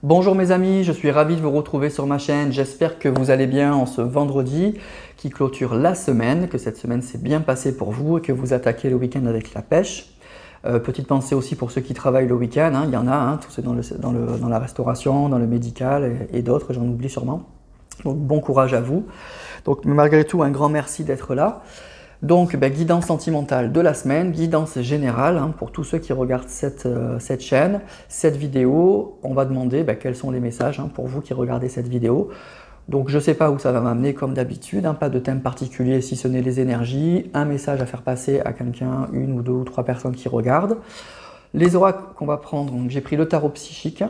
Bonjour mes amis, je suis ravi de vous retrouver sur ma chaîne. J'espère que vous allez bien en ce vendredi qui clôture la semaine, que cette semaine s'est bien passée pour vous et que vous attaquez le week-end avec la pêche. Petite pensée aussi pour ceux qui travaillent le week-end, il y en a, tous ceux dans la restauration, dans le médical et d'autres, j'en oublie sûrement. Donc bon courage à vous. Donc malgré tout, un grand merci d'être là. Donc, guidance sentimentale de la semaine, guidance générale pour tous ceux qui regardent cette chaîne, cette vidéo. On va demander quels sont les messages pour vous qui regardez cette vidéo. Donc, je ne sais pas où ça va m'amener comme d'habitude, pas de thème particulier si ce n'est les énergies, un message à faire passer à quelqu'un, une ou deux ou trois personnes qui regardent. Les oracles qu'on va prendre, j'ai pris le tarot psychique,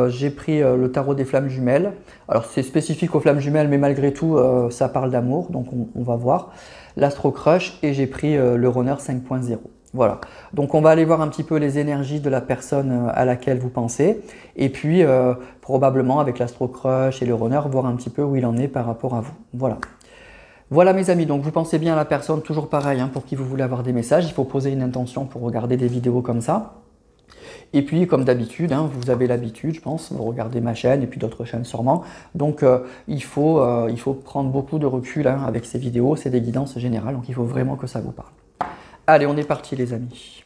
j'ai pris le tarot des flammes jumelles. Alors c'est spécifique aux flammes jumelles, mais malgré tout, ça parle d'amour, donc on va voir. L'Astro Crush et j'ai pris le Runner 5.0. Voilà. Donc on va aller voir un petit peu les énergies de la personne à laquelle vous pensez. Et puis probablement avec l'Astro Crush et le Runner, voir un petit peu où il en est par rapport à vous. Voilà. Voilà mes amis, donc vous pensez bien à la personne, toujours pareil, pour qui vous voulez avoir des messages. Il faut poser une intention pour regarder des vidéos comme ça. Et puis, comme d'habitude, vous avez l'habitude, je pense, vous regardez ma chaîne et puis d'autres chaînes sûrement. Donc, il faut prendre beaucoup de recul avec ces vidéos, c'est des guidances générales, donc il faut vraiment que ça vous parle. Allez, on est parti les amis.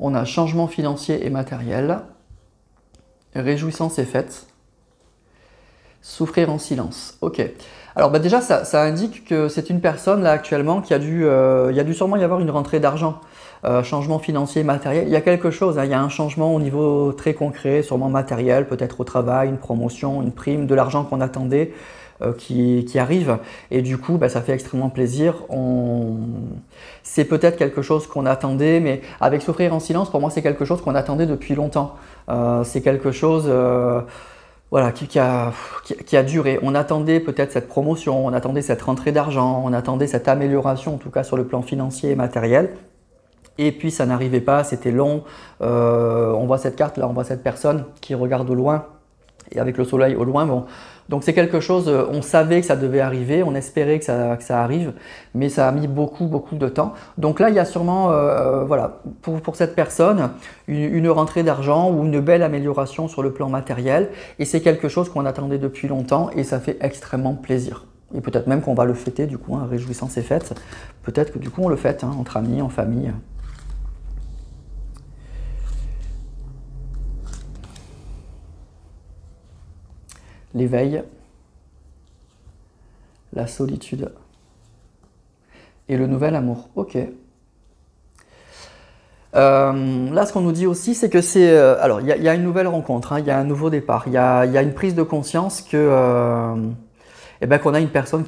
On a changement financier et matériel, réjouissance et fête, souffrir en silence. Ok. Alors déjà, ça indique que c'est une personne là actuellement qui il y a dû sûrement y avoir une rentrée d'argent. Changement financier, matériel, il y a quelque chose, il y a un changement au niveau très concret, sûrement matériel, peut-être au travail, une promotion, une prime, de l'argent qu'on attendait qui arrive. Et du coup, ça fait extrêmement plaisir. C'est peut-être quelque chose qu'on attendait, mais avec souffrir en silence, pour moi, c'est quelque chose qu'on attendait depuis longtemps. C'est quelque chose voilà, qui a duré. On attendait peut-être cette promotion, on attendait cette rentrée d'argent, on attendait cette amélioration, en tout cas sur le plan financier et matériel. Et puis ça n'arrivait pas, c'était long. On voit cette carte là, on voit cette personne qui regarde au loin et avec le soleil au loin. Bon. Donc c'est quelque chose, on savait que ça devait arriver, on espérait que ça arrive, mais ça a mis beaucoup de temps. Donc là il y a sûrement, voilà, pour cette personne, une rentrée d'argent ou une belle amélioration sur le plan matériel. Et c'est quelque chose qu'on attendait depuis longtemps et ça fait extrêmement plaisir. Et peut-être même qu'on va le fêter du coup, réjouissance et fêtes. Peut-être que du coup on le fête entre amis, en famille. L'éveil, la solitude et le nouvel amour. Ok. Là, ce qu'on nous dit aussi, c'est que c'est... alors, il y a une nouvelle rencontre, il y a un nouveau départ, il y a une prise de conscience que... qu'on a une personne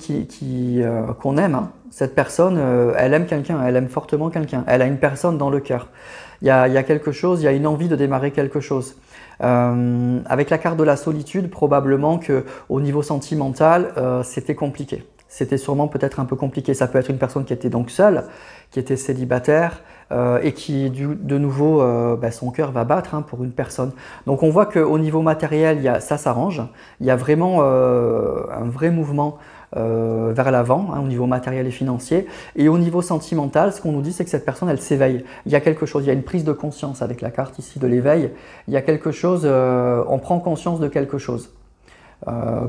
qu'on aime. Cette personne, elle aime quelqu'un, elle aime fortement quelqu'un, elle a une personne dans le cœur. Il y a quelque chose, il y a une envie de démarrer quelque chose. Avec la carte de la solitude, probablement qu'au niveau sentimental, c'était compliqué. C'était sûrement peut-être un peu compliqué. Ça peut être une personne qui était donc seule, qui était célibataire et qui, de nouveau, son cœur va battre pour une personne. Donc on voit qu'au niveau matériel, ça s'arrange. Il y a vraiment un vrai mouvement vers l'avant au niveau matériel et financier. Et au niveau sentimental, ce qu'on nous dit, c'est que cette personne, elle s'éveille. Il y a quelque chose, il y a une prise de conscience avec la carte ici de l'éveil. Il y a quelque chose, on prend conscience de quelque chose.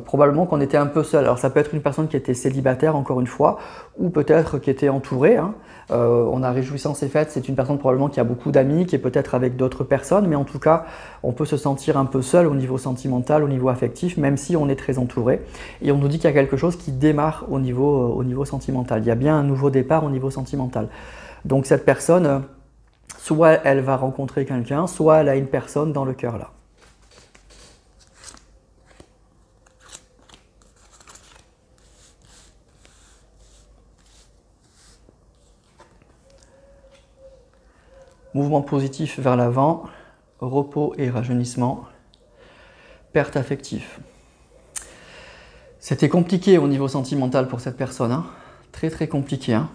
Probablement qu'on était un peu seul. Alors ça peut être une personne qui était célibataire encore une fois, ou peut-être qui était entourée. On a réjouissance et fête, c'est une personne probablement qui a beaucoup d'amis, qui est peut-être avec d'autres personnes, mais en tout cas on peut se sentir un peu seul au niveau sentimental, au niveau affectif, même si on est très entouré. Et on nous dit qu'il y a quelque chose qui démarre au niveau sentimental. Il y a bien un nouveau départ au niveau sentimental. Donc cette personne, soit elle va rencontrer quelqu'un, soit elle a une personne dans le cœur là. mouvement positif vers l'avant, repos et rajeunissement, perte affective. C'était compliqué au niveau sentimental pour cette personne, hein. Très très compliqué, hein.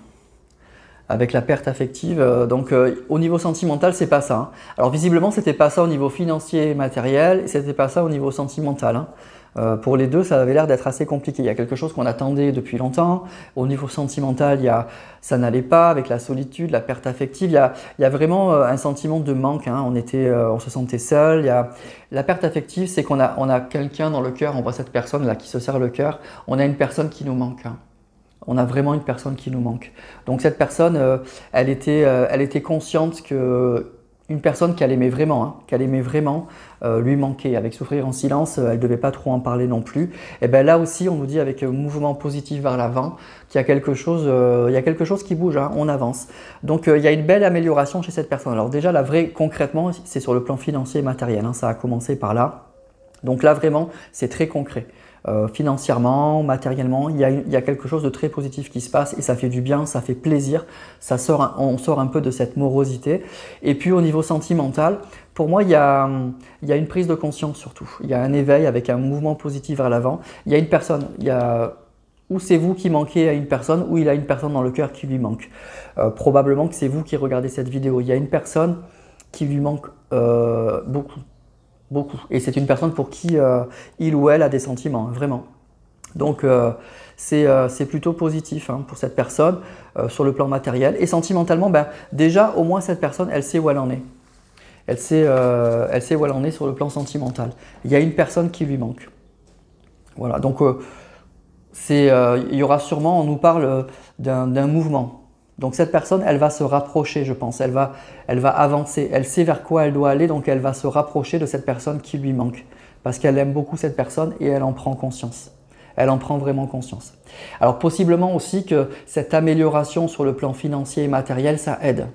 Avec la perte affective. Donc au niveau sentimental, c'est pas ça, hein. Alors visiblement, c'était pas ça au niveau financier et matériel, et c'était pas ça au niveau sentimental, hein. Pour les deux, ça avait l'air d'être assez compliqué. Il y a quelque chose qu'on attendait depuis longtemps. Au niveau sentimental, ça n'allait pas avec la solitude, la perte affective. Il y a vraiment un sentiment de manque, hein. On se sentait seul. La perte affective, c'est qu'on a quelqu'un dans le cœur. On voit cette personne là qui se serre le cœur. On a une personne qui nous manque, hein. On a vraiment une personne qui nous manque. Donc cette personne, elle était consciente que une personne qu'elle aimait vraiment, hein, lui manquait. Avec Souffrir en silence, elle ne devait pas trop en parler non plus. Et bien là aussi, on nous dit avec mouvement positif vers l'avant qu'il y a quelque chose, qui bouge, hein, on avance. Donc il y a une belle amélioration chez cette personne. Alors déjà, la vraie, concrètement, c'est sur le plan financier et matériel, hein, ça a commencé par là. Donc là, vraiment, c'est très concret. Financièrement, matériellement, il y a quelque chose de très positif qui se passe et ça fait du bien, ça fait plaisir, on sort un peu de cette morosité. Et puis au niveau sentimental, pour moi, il y a une prise de conscience surtout. Il y a un éveil avec un mouvement positif vers l'avant. Il y a une personne, ou c'est vous qui manquez à une personne, ou il a une personne dans le cœur qui lui manque. Probablement que c'est vous qui regardez cette vidéo. Il y a une personne qui lui manque beaucoup. Beaucoup. Et c'est une personne pour qui il ou elle a des sentiments, hein, vraiment. Donc c'est plutôt positif, hein, pour cette personne sur le plan matériel. Et sentimentalement, ben, déjà au moins cette personne, elle sait où elle en est. Elle sait où elle en est sur le plan sentimental. Il y a une personne qui lui manque. Voilà, donc il y aura sûrement, on nous parle d'un mouvement. Donc cette personne, elle va se rapprocher, je pense, elle va avancer, elle sait vers quoi elle doit aller, donc elle va se rapprocher de cette personne qui lui manque. Parce qu'elle aime beaucoup cette personne et elle en prend conscience. Elle en prend vraiment conscience. Alors possiblement aussi que cette amélioration sur le plan financier et matériel, ça aide.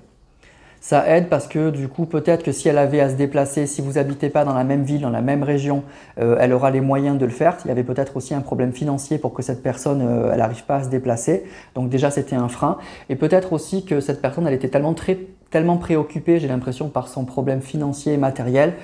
Ça aide parce que du coup, peut-être que si elle avait à se déplacer, si vous n'habitez pas dans la même ville, dans la même région, elle aura les moyens de le faire. Il y avait peut-être aussi un problème financier pour que cette personne, elle n'arrive pas à se déplacer. Donc déjà, c'était un frein. Et peut-être aussi que cette personne, elle était tellement préoccupée, j'ai l'impression, par son problème financier et matériel,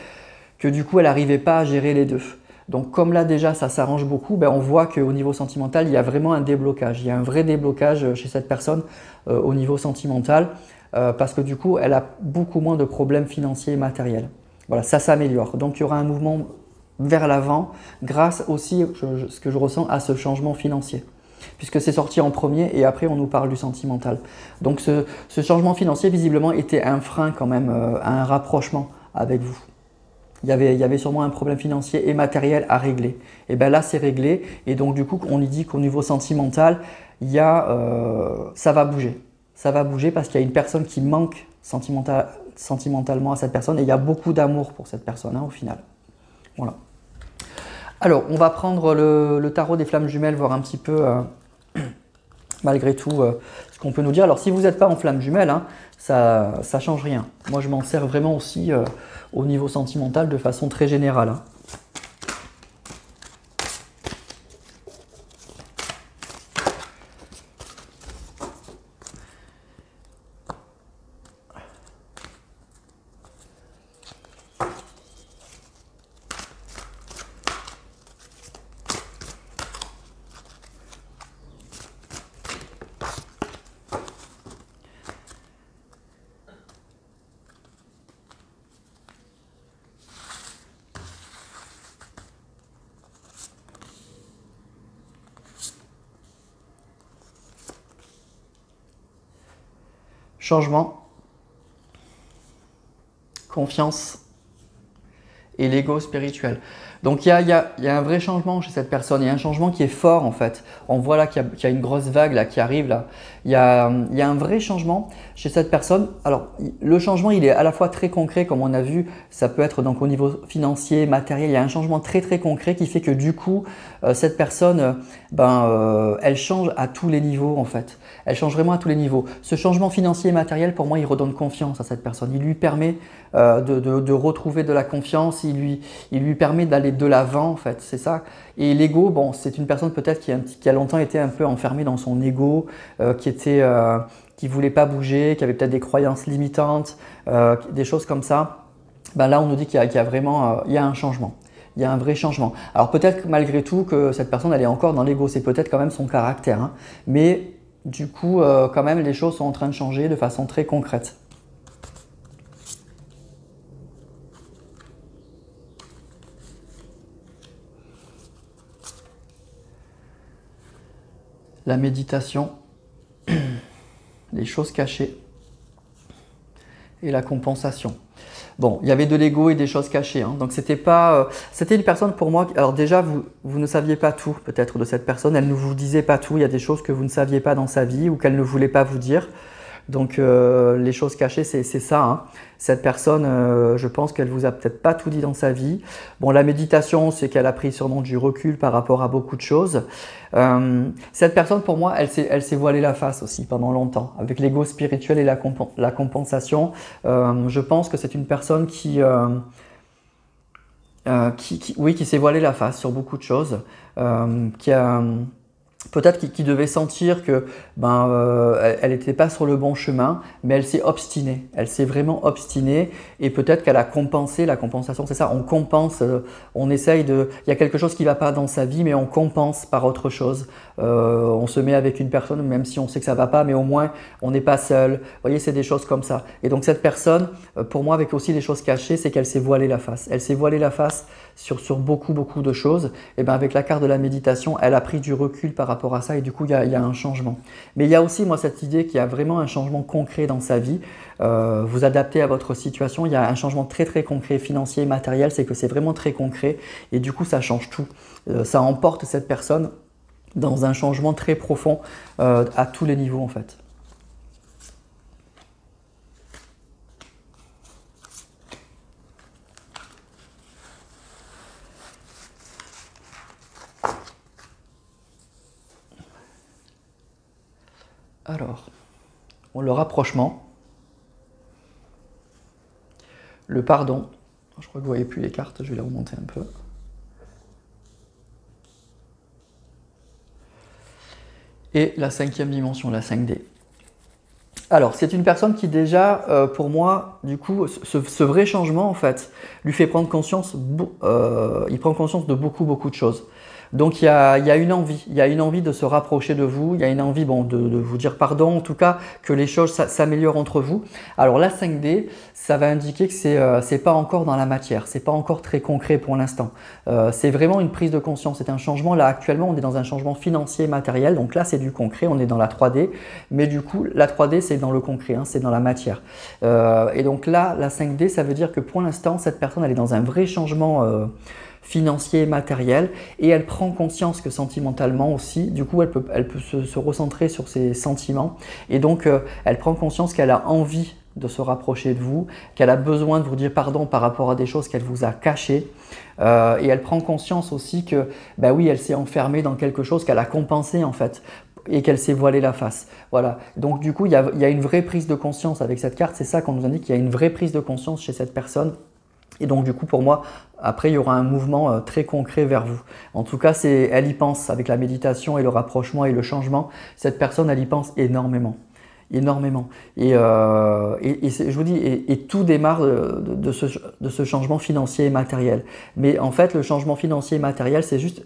que du coup, elle n'arrivait pas à gérer les deux. Donc comme là déjà, ça s'arrange beaucoup, ben, on voit qu'au niveau sentimental, il y a vraiment un déblocage. Il y a un vrai déblocage chez cette personne au niveau sentimental. Parce que du coup, elle a beaucoup moins de problèmes financiers et matériels. Voilà, ça s'améliore. Donc, il y aura un mouvement vers l'avant grâce aussi, ce que je ressens, à ce changement financier. Puisque c'est sorti en premier et après, on nous parle du sentimental. Donc, ce changement financier, visiblement, était un frein quand même à un rapprochement avec vous. Il y avait sûrement un problème financier et matériel à régler. Et bien là, c'est réglé. Et donc, du coup, on y dit qu'au niveau sentimental, ça va bouger. Ça va bouger parce qu'il y a une personne qui manque sentimentalement à cette personne et il y a beaucoup d'amour pour cette personne, hein, au final. Voilà. Alors, on va prendre le tarot des flammes jumelles, voir un petit peu, malgré tout, ce qu'on peut nous dire. Alors, si vous n'êtes pas en flammes jumelles, hein, ça ne change rien. Moi, je m'en sers vraiment aussi au niveau sentimental de façon très générale, hein. Changement, confiance et l'ego spirituel. Donc il y a un vrai changement chez cette personne, il y a un changement qui est fort en fait. On voit là qu'il y a une grosse vague là, qui arrive là. Il y a un vrai changement chez cette personne. Alors le changement il est à la fois très concret comme on a vu, ça peut être donc au niveau financier, matériel, il y a un changement très concret qui fait que du coup cette personne elle change à tous les niveaux en fait. Elle change vraiment à tous les niveaux. Ce changement financier et matériel pour moi il redonne confiance à cette personne. Il lui permet de retrouver de la confiance, il lui permet d'aller de l'avant en fait, c'est ça. Et l'ego, bon, c'est une personne peut-être qui a longtemps été un peu enfermée dans son ego, qui qui ne voulait pas bouger, qui avait peut-être des croyances limitantes, des choses comme ça, ben là on nous dit qu'il y a vraiment il y a un changement. Il y a un vrai changement. Alors peut-être malgré tout que cette personne elle est encore dans l'ego, c'est peut-être quand même son caractère. Hein. Mais du coup, quand même, les choses sont en train de changer de façon très concrète. La méditation, les choses cachées et la compensation. Bon, il y avait de l'ego et des choses cachées, hein. Donc c'était pas, c'était une personne pour moi. Alors déjà, vous ne saviez pas tout peut-être de cette personne. Elle ne vous disait pas tout. Il y a des choses que vous ne saviez pas dans sa vie ou qu'elle ne voulait pas vous dire. Donc les choses cachées, c'est ça. Hein. Cette personne, je pense qu'elle vous a peut-être pas tout dit dans sa vie. Bon, la méditation, c'est qu'elle a pris sûrement du recul par rapport à beaucoup de choses. Cette personne, pour moi, elle s'est voilée la face aussi pendant longtemps. Avec l'ego spirituel et la compensation, je pense que c'est une personne qui s'est voilée la face sur beaucoup de choses, qui a... Peut-être qu'il devait sentir que elle n'était pas sur le bon chemin, mais elle s'est obstinée. Elle s'est vraiment obstinée et peut-être qu'elle a compensé. La compensation, c'est ça, on compense, on essaye de... Il y a quelque chose qui ne va pas dans sa vie, mais on compense par autre chose. On se met avec une personne, même si on sait que ça ne va pas, mais au moins on n'est pas seul. Vous voyez, c'est des choses comme ça. Et donc cette personne, pour moi, avec aussi les choses cachées, c'est qu'elle s'est voilée la face. Elle s'est voilée la face sur beaucoup de choses. Et bien avec la carte de la méditation, elle a pris du recul par rapport à ça et du coup il y a un changement. Mais il y a aussi moi cette idée qu'il y a vraiment un changement concret dans sa vie. Vous adaptez à votre situation, il y a un changement très concret, financier, matériel, c'est que c'est vraiment très concret et du coup ça change tout. Ça emporte cette personne dans un changement très profond à tous les niveaux en fait. Alors, le rapprochement, le pardon, je crois que vous ne voyez plus les cartes, je vais les remonter un peu. Et la 5e dimension, la 5D. Alors, c'est une personne qui déjà, pour moi, du coup, ce vrai changement, en fait, lui fait prendre conscience, il prend conscience de beaucoup de choses. Donc il y a une envie de se rapprocher de vous, il y a une envie de vous dire pardon, en tout cas que les choses s'améliorent entre vous. Alors la 5D, ça va indiquer que c'est pas encore dans la matière, c'est pas encore très concret pour l'instant. C'est vraiment une prise de conscience, c'est un changement. Là actuellement on est dans un changement financier et matériel, donc là c'est du concret, on est dans la 3D, mais du coup la 3D c'est dans le concret, hein, c'est dans la matière. Et donc là la 5D ça veut dire que pour l'instant cette personne elle est dans un vrai changement financier, matériel, et elle prend conscience que sentimentalement aussi, du coup elle peut se recentrer sur ses sentiments, et donc elle prend conscience qu'elle a envie de se rapprocher de vous, qu'elle a besoin de vous dire pardon par rapport à des choses qu'elle vous a cachées, et elle prend conscience aussi que, oui, elle s'est enfermée dans quelque chose qu'elle a compensé en fait, et qu'elle s'est voilée la face. Voilà. Donc du coup, il y a une vraie prise de conscience avec cette carte, c'est ça qu'on nous indique, qu'il y a une vraie prise de conscience chez cette personne. Et donc du coup pour moi, après il y aura un mouvement très concret vers vous. En tout cas, elle y pense avec la méditation et le rapprochement et le changement. Cette personne, elle y pense énormément. Énormément. Et je vous dis, et tout démarre de ce changement financier et matériel. Mais en fait, le changement financier et matériel, c'est juste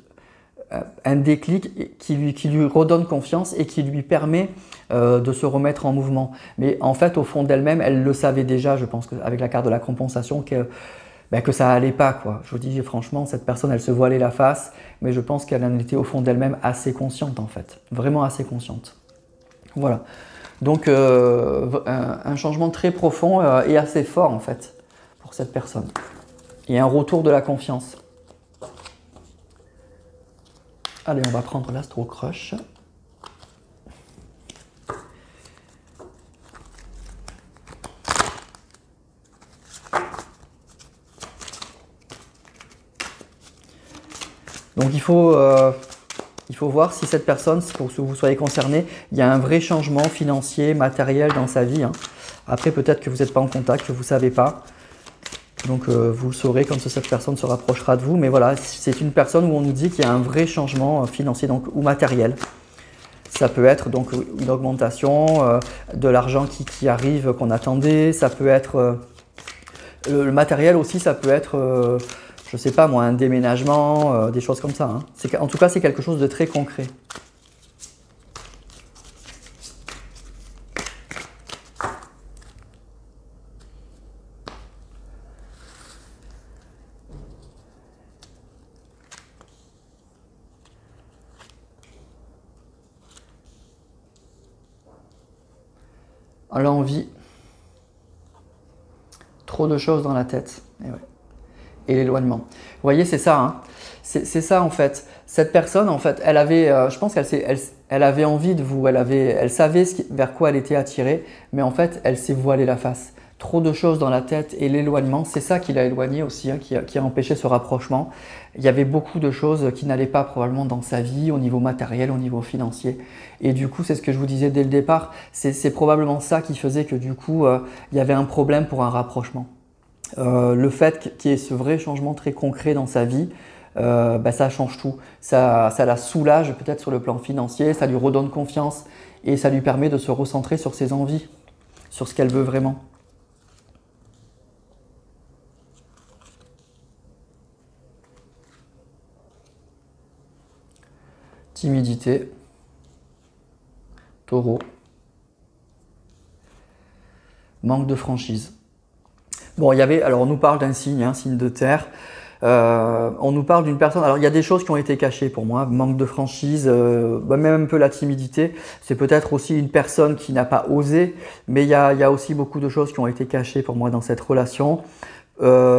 un déclic qui lui redonne confiance et qui lui permet de se remettre en mouvement. Mais en fait, au fond d'elle-même, elle le savait déjà, je pense, avec la carte de la compensation, que ça allait pas, quoi. Je vous dis franchement, cette personne, elle se voilait la face, mais je pense qu'elle en était au fond d'elle-même assez consciente, en fait. Vraiment assez consciente. Voilà. Donc, un changement très profond et assez fort, en fait, pour cette personne. Et un retour de la confiance. Allez, on va prendre l'Astro Crush. Donc il faut voir si cette personne, pour que vous soyez concerné, il y a un vrai changement financier, matériel dans sa vie. Hein. Après, peut-être que vous n'êtes pas en contact, que vous ne savez pas. Donc vous le saurez quand cette personne se rapprochera de vous. Mais voilà, c'est une personne où on nous dit qu'il y a un vrai changement financier ou matériel. Ça peut être donc une augmentation, de l'argent qui arrive, qu'on attendait. Ça peut être le matériel aussi, ça peut être, je ne sais pas moi, un déménagement, des choses comme ça. Hein. En tout cas, c'est quelque chose de très concret. L'envie, trop de choses dans la tête, et l'éloignement. Vous voyez, c'est ça, hein. C'est ça en fait. Cette personne, en fait, elle avait, je pense elle avait envie de vous, elle savait vers quoi elle était attirée, mais en fait, elle s'est voilée la face. Trop de choses dans la tête et l'éloignement, c'est ça qui l'a éloigné aussi, hein, qui a empêché ce rapprochement. Il y avait beaucoup de choses qui n'allaient pas probablement dans sa vie, au niveau matériel, au niveau financier. Et du coup, c'est ce que je vous disais dès le départ, c'est probablement ça qui faisait que du coup, il y avait un problème pour un rapprochement. Le fait qu'il y ait ce vrai changement très concret dans sa vie, ça change tout. Ça la soulage peut-être sur le plan financier, ça lui redonne confiance et ça lui permet de se recentrer sur ses envies, sur ce qu'elle veut vraiment. Timidité, taureau, manque de franchise. Bon, alors on nous parle d'un signe, hein, signe de terre. On nous parle d'une personne, alors il y a des choses qui ont été cachées pour moi, manque de franchise, même un peu la timidité. C'est peut-être aussi une personne qui n'a pas osé, mais il y a aussi beaucoup de choses qui ont été cachées pour moi dans cette relation.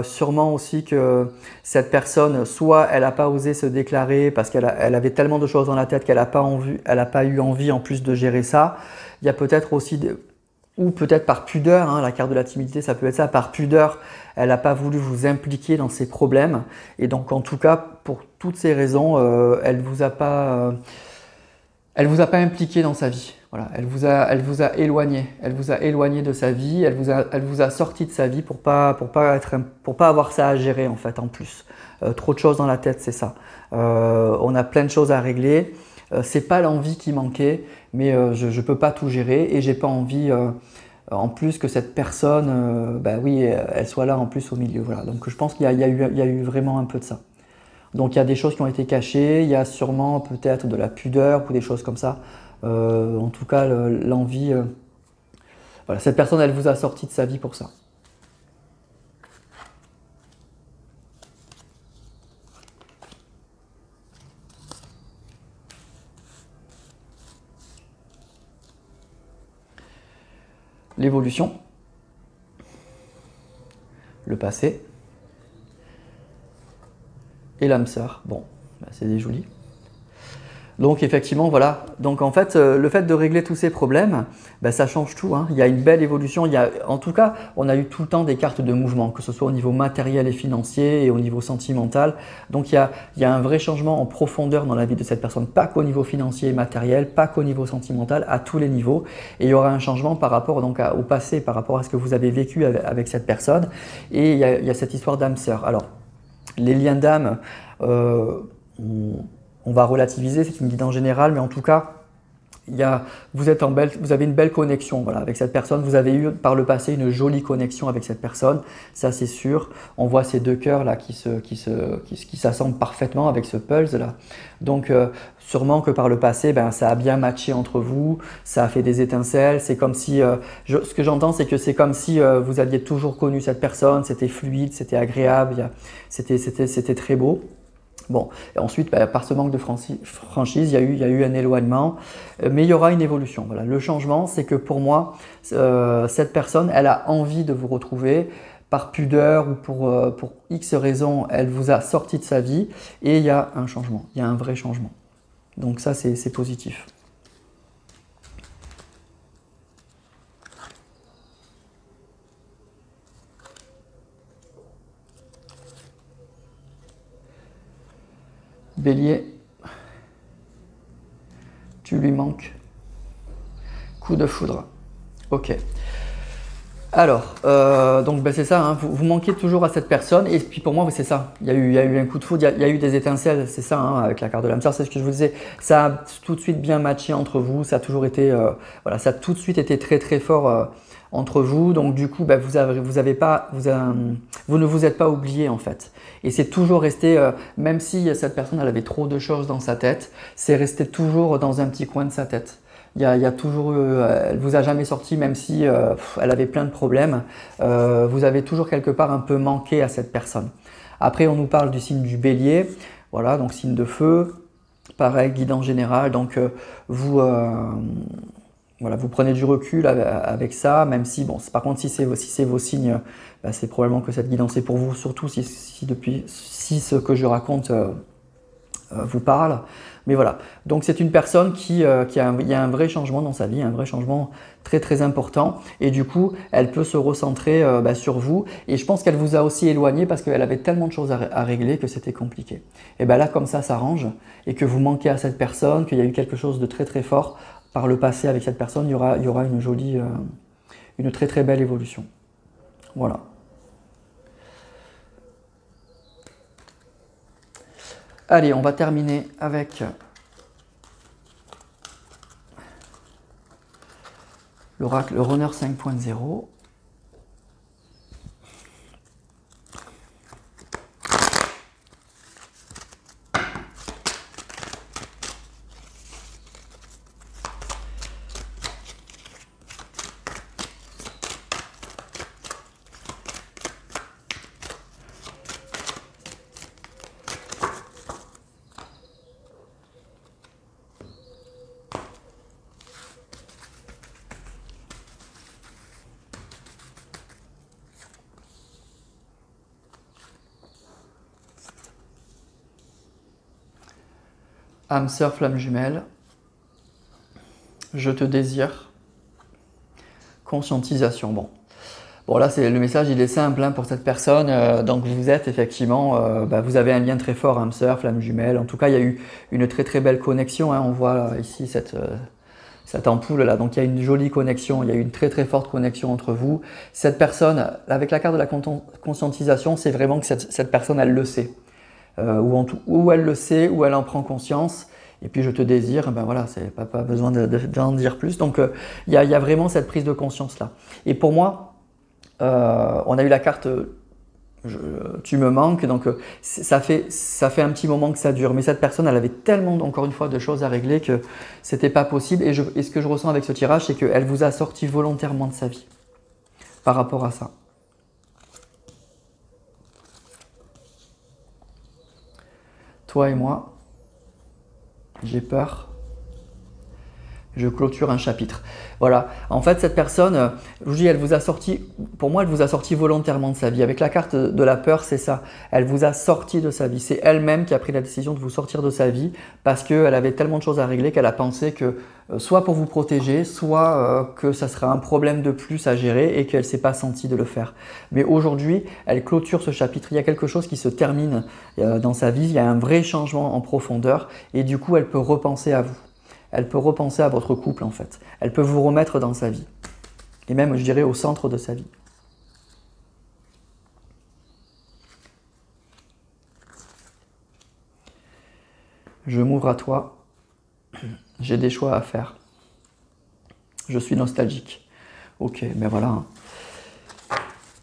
Sûrement aussi que cette personne, soit elle n'a pas osé se déclarer parce qu'elle avait tellement de choses dans la tête qu'elle n'a pas eu envie en plus de gérer ça. Il y a peut-être aussi, ou peut-être par pudeur, hein, la carte de la timidité, ça peut être ça, par pudeur, elle n'a pas voulu vous impliquer dans ses problèmes. Et donc en tout cas, pour toutes ces raisons, elle vous a pas impliqué dans sa vie. Voilà, elle vous a éloigné de sa vie, elle vous a sorti de sa vie pour pas avoir ça à gérer en fait en plus. Trop de choses dans la tête, c'est ça. On a plein de choses à régler. C'est pas l'envie qui manquait, mais je peux pas tout gérer et j'ai pas envie en plus que cette personne, elle soit là en plus au milieu. Voilà. Donc je pense qu'il y a eu vraiment un peu de ça. Donc il y a des choses qui ont été cachées, il y a sûrement peut-être de la pudeur ou des choses comme ça. En tout cas, l'envie, voilà, cette personne, elle vous a sorti de sa vie pour ça. L'évolution, le passé et l'âme sœur. Bon, c'est des jolis. Donc effectivement, voilà. Donc en fait, le fait de régler tous ces problèmes, ça change tout. Hein. Il y a une belle évolution. En tout cas, on a eu tout le temps des cartes de mouvement, que ce soit au niveau matériel et financier et au niveau sentimental. Donc il y a un vrai changement en profondeur dans la vie de cette personne, pas qu'au niveau financier et matériel, pas qu'au niveau sentimental, à tous les niveaux. Et il y aura un changement par rapport donc au passé, par rapport à ce que vous avez vécu avec cette personne. Et il y a cette histoire d'âme sœur. Alors, les liens d'âme, on va relativiser, c'est une guidance générale, mais en tout cas, vous avez une belle connexion voilà, avec cette personne. Vous avez eu par le passé une jolie connexion avec cette personne, ça c'est sûr. On voit ces deux cœurs là qui s'assemblent parfaitement avec ce pulse là. Donc sûrement que par le passé, ça a bien matché entre vous, ça a fait des étincelles. C'est comme si, ce que j'entends, c'est que c'est comme si vous aviez toujours connu cette personne, c'était fluide, c'était agréable, c'était très beau. Bon, et ensuite, par ce manque de franchise, il y a eu un éloignement, mais il y aura une évolution. Voilà. Le changement, c'est que pour moi, cette personne, elle a envie de vous retrouver par pudeur ou pour X raisons, elle vous a sorti de sa vie et il y a un changement, il y a un vrai changement. Donc ça, c'est positif. Bélier, tu lui manques. Coup de foudre. Ok. Alors, donc ben, c'est ça, hein, vous manquez toujours à cette personne et puis pour moi c'est ça, il y a eu un coup de foudre, il y a eu des étincelles, c'est ça hein, avec la carte de l'âme sœur, c'est ce que je vous disais, ça a tout de suite bien matché entre vous, ça a toujours été, voilà, ça a tout de suite été très très fort entre vous, donc du coup ben, vous ne vous êtes pas oublié en fait. Et c'est toujours resté, même si cette personne elle avait trop de choses dans sa tête, c'est resté toujours dans un petit coin de sa tête. Il y a toujours eu, elle vous a jamais sorti, même si elle avait plein de problèmes. Vous avez toujours quelque part un peu manqué à cette personne. Après, on nous parle du signe du bélier. Voilà, donc signe de feu. Pareil, guidance générale. Donc, voilà, vous prenez du recul avec ça, même si, bon, par contre, si c'est vos signes, bah, c'est probablement que cette guidance est pour vous, surtout si ce que je raconte vous parle. Mais voilà, donc c'est une personne il y a un vrai changement dans sa vie, un vrai changement très très important et du coup elle peut se recentrer sur vous et je pense qu'elle vous a aussi éloigné parce qu'elle avait tellement de choses à régler que c'était compliqué. Et bien là comme ça s'arrange et que vous manquez à cette personne, qu'il y a eu quelque chose de très très fort par le passé avec cette personne, il y aura une jolie, une très très belle évolution. Voilà. Allez, on va terminer avec l'oracle Runner 5.0. Âme sœur, flamme jumelle, je te désire, conscientisation. Bon là, le message, il est simple hein, pour cette personne. Donc vous êtes effectivement, vous avez un lien très fort, âme sœur, flamme jumelle. En tout cas, il y a eu une très très belle connexion. Hein. On voit ici cette ampoule là. Donc il y a une jolie connexion, il y a eu une très très forte connexion entre vous. Cette personne, avec la carte de la conscientisation, c'est vraiment que cette personne, elle le sait. Ou elle le sait, ou elle en prend conscience, et puis je te désire, ben voilà, c'est pas besoin d'en dire plus. Donc il y a vraiment cette prise de conscience là. Et pour moi, on a eu la carte tu me manques, donc ça fait un petit moment que ça dure. Mais cette personne, elle avait tellement, encore une fois, de choses à régler que c'était pas possible. Et ce que je ressens avec ce tirage, c'est qu'elle vous a sorti volontairement de sa vie par rapport à ça. Toi et moi, j'ai peur, je clôture un chapitre. Voilà, en fait cette personne, je vous dis, elle vous a sorti, pour moi elle vous a sorti volontairement de sa vie. Avec la carte de la peur, c'est ça, elle vous a sorti de sa vie. C'est elle-même qui a pris la décision de vous sortir de sa vie parce qu'elle avait tellement de choses à régler qu'elle a pensé que soit pour vous protéger, soit que ça serait un problème de plus à gérer et qu'elle ne s'est pas sentie de le faire. Mais aujourd'hui, elle clôture ce chapitre. Il y a quelque chose qui se termine dans sa vie, il y a un vrai changement en profondeur et du coup, elle peut repenser à vous. Elle peut repenser à votre couple en fait. Elle peut vous remettre dans sa vie. Et même, je dirais, au centre de sa vie. Je m'ouvre à toi. J'ai des choix à faire. Je suis nostalgique. Ok, ben voilà.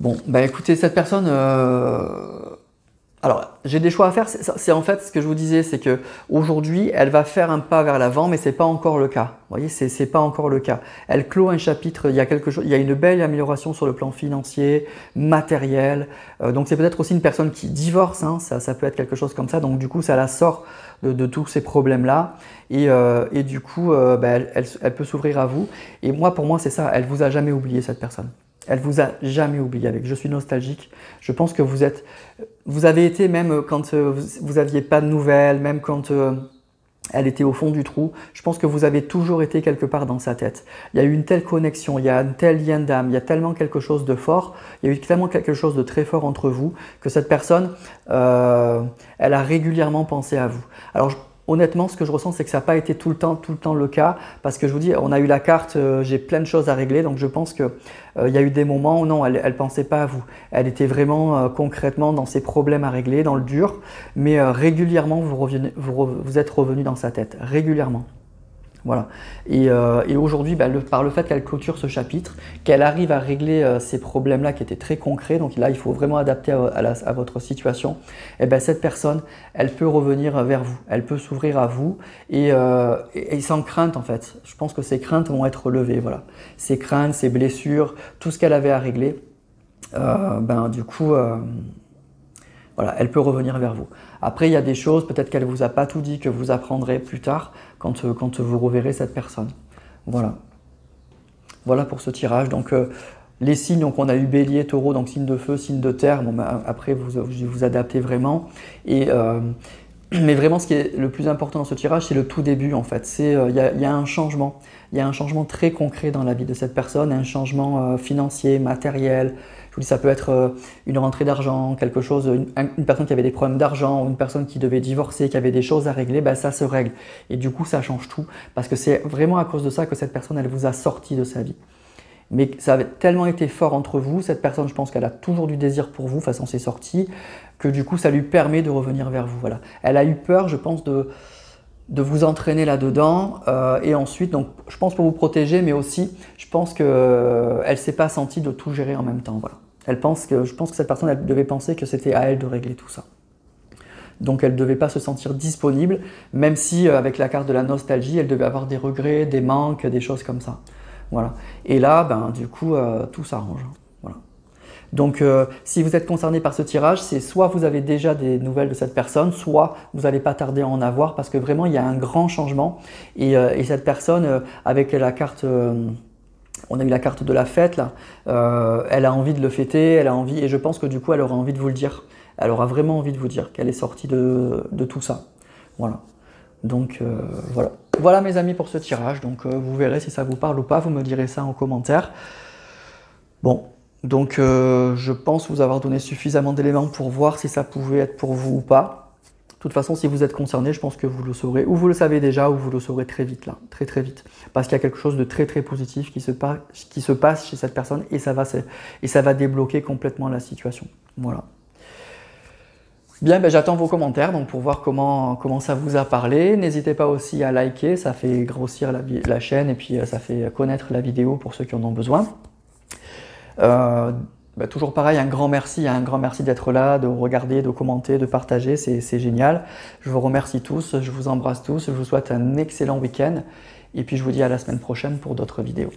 Bon, ben écoutez, cette personne... Alors, j'ai des choix à faire. C'est en fait ce que je vous disais, c'est que aujourd'hui, elle va faire un pas vers l'avant, mais c'est pas encore le cas. Vous voyez, c'est pas encore le cas. Elle clôt un chapitre. Il y a quelque chose, il y a une belle amélioration sur le plan financier, matériel. Donc, c'est peut-être aussi une personne qui divorce. Hein, ça peut être quelque chose comme ça. Donc, du coup, ça la sort de tous ces problèmes-là. Et du coup, elle peut s'ouvrir à vous. Et moi, pour moi, c'est ça. Elle vous a jamais oublié cette personne. Elle vous a jamais oublié. Avec je suis nostalgique, je pense que vous avez été même quand vous aviez pas de nouvelles, même quand elle était au fond du trou. Je pense que vous avez toujours été quelque part dans sa tête. Il y a eu une telle connexion, il y a un tel lien d'âme, il y a tellement quelque chose de fort, il y a eu tellement quelque chose de très fort entre vous que cette personne, elle a régulièrement pensé à vous. Alors honnêtement, ce que je ressens, c'est que ça n'a pas été tout le temps le cas, parce que je vous dis, on a eu la carte, j'ai plein de choses à régler, donc je pense qu'il y a eu des moments où non, elle ne pensait pas à vous. Elle était vraiment concrètement dans ses problèmes à régler, dans le dur, mais régulièrement, vous êtes revenu dans sa tête, régulièrement. Voilà. Et aujourd'hui, par le fait qu'elle clôture ce chapitre, qu'elle arrive à régler ces problèmes-là qui étaient très concrets, donc là, il faut vraiment adapter à votre situation, et bien cette personne, elle peut revenir vers vous, elle peut s'ouvrir à vous et sans crainte en fait. Je pense que ces craintes vont être levées, voilà. Ces craintes, ces blessures, tout ce qu'elle avait à régler, du coup, voilà, elle peut revenir vers vous. Après, il y a des choses, peut-être qu'elle ne vous a pas tout dit, que vous apprendrez plus tard quand vous reverrez cette personne. Voilà. Voilà pour ce tirage. Donc, les signes, donc on a eu Bélier, Taureau, donc signe de feu, signe de terre. Bon, après, vous adaptez vraiment. Mais vraiment, ce qui est le plus important dans ce tirage, c'est le tout début en fait. Il y a un changement. Il y a un changement très concret dans la vie de cette personne, un changement financier, matériel. Je vous dis, ça peut être une rentrée d'argent, quelque chose, une personne qui avait des problèmes d'argent, ou une personne qui devait divorcer, qui avait des choses à régler, ça se règle. Et du coup, ça change tout. Parce que c'est vraiment à cause de ça que cette personne, elle vous a sorti de sa vie. Mais ça avait tellement été fort entre vous, cette personne, je pense qu'elle a toujours du désir pour vous, façon c'est sorti, que du coup, ça lui permet de revenir vers vous. Voilà. Elle a eu peur, je pense, de vous entraîner là-dedans, et ensuite, donc, je pense pour vous protéger, mais aussi, je pense qu'elle ne s'est pas sentie de tout gérer en même temps. Voilà. Je pense que cette personne, elle devait penser que c'était à elle de régler tout ça. Donc elle ne devait pas se sentir disponible, même si avec la carte de la nostalgie, elle devait avoir des regrets, des manques, des choses comme ça. Voilà. Et là, du coup, tout s'arrange. Voilà. Donc, si vous êtes concerné par ce tirage, c'est soit vous avez déjà des nouvelles de cette personne, soit vous n'allez pas tarder à en avoir, parce que vraiment, il y a un grand changement. Et cette personne, avec la carte, on a eu la carte de la fête, là, elle a envie de le fêter, elle a envie, et je pense que du coup, elle aura envie de vous le dire. Elle aura vraiment envie de vous dire qu'elle est sortie de tout ça. Voilà. Donc, voilà. Voilà mes amis pour ce tirage, donc vous verrez si ça vous parle ou pas, vous me direz ça en commentaire. Bon, donc je pense vous avoir donné suffisamment d'éléments pour voir si ça pouvait être pour vous ou pas. De toute façon, si vous êtes concerné, je pense que vous le saurez, ou vous le savez déjà, ou vous le saurez très vite là, très très vite. Parce qu'il y a quelque chose de très très positif qui se passe chez cette personne et ça va débloquer complètement la situation. Voilà. Bien, j'attends vos commentaires donc pour voir comment ça vous a parlé. N'hésitez pas aussi à liker, ça fait grossir la chaîne et puis ça fait connaître la vidéo pour ceux qui en ont besoin. Toujours pareil, un grand merci d'être là, de regarder, de commenter, de partager, c'est génial. Je vous remercie tous, je vous embrasse tous, je vous souhaite un excellent week-end et puis je vous dis à la semaine prochaine pour d'autres vidéos.